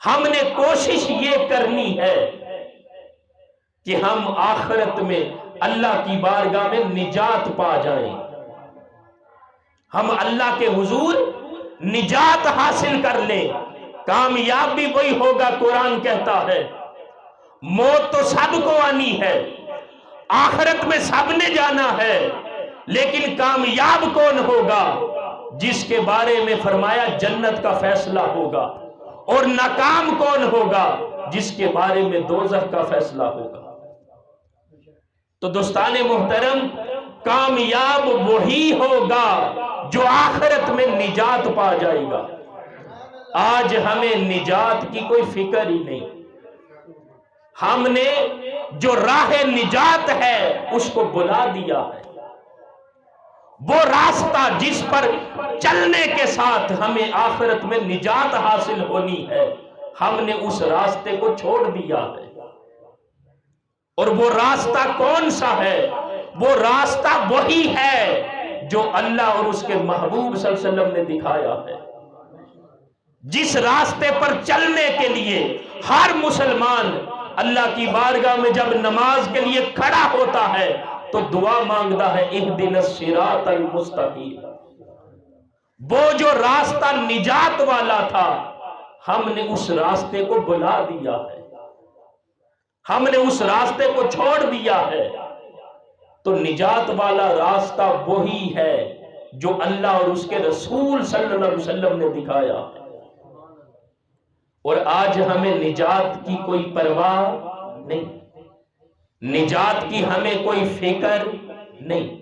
ہم نے کوشش یہ کرنی ہے کہ ہم آخرت میں اللہ کی بارگاہ میں نجات پا جائیں، ہم اللہ کے حضور نجات حاصل کر لیں۔ کامیاب بھی وہی ہوگا، قرآن کہتا ہے موت تو سب کو آنی ہے، آخرت میں سب نے جانا ہے، لیکن کامیاب کون ہوگا؟ جس کے بارے میں فرمایا جنت کا فیصلہ ہوگا۔ اور ناکام کون ہوگا؟ جس کے بارے میں دوزخ کا فیصلہ ہوگا۔ تو دوستان محترم، کامیاب وہی ہوگا جو آخرت میں نجات پا جائے گا۔ آج ہمیں نجات کی کوئی فکر ہی نہیں، ہم نے جو راہ نجات ہے اس کو بلا دیا ہے۔ وہ راستہ جس پر چلنے کے ساتھ ہمیں آخرت میں نجات حاصل ہونی ہے، ہم نے اس راستے کو چھوڑ دیا ہے۔ اور وہ راستہ کون سا ہے؟ وہ راستہ وہی ہے جو اللہ اور اس کے محبوب صلی اللہ علیہ وسلم نے دکھایا ہے۔ جس راستے پر چلنے کے لیے ہر مسلمان اللہ کی بارگاہ میں جب نماز کے لیے کھڑا ہوتا ہے تو دعا مانگتا ہے اہدنا الصراط المستقیم۔ وہ جو راستہ نجات والا تھا، ہم نے اس راستے کو بلا دیا ہے، ہم نے اس راستے کو چھوڑ دیا ہے۔ تو نجات والا راستہ وہی ہے جو اللہ اور اس کے رسول صلی اللہ علیہ وسلم نے دکھایا ہے۔ اور آج ہمیں نجات کی کوئی پرواہ نہیں، نجات کی ہمیں کوئی فکر نہیں۔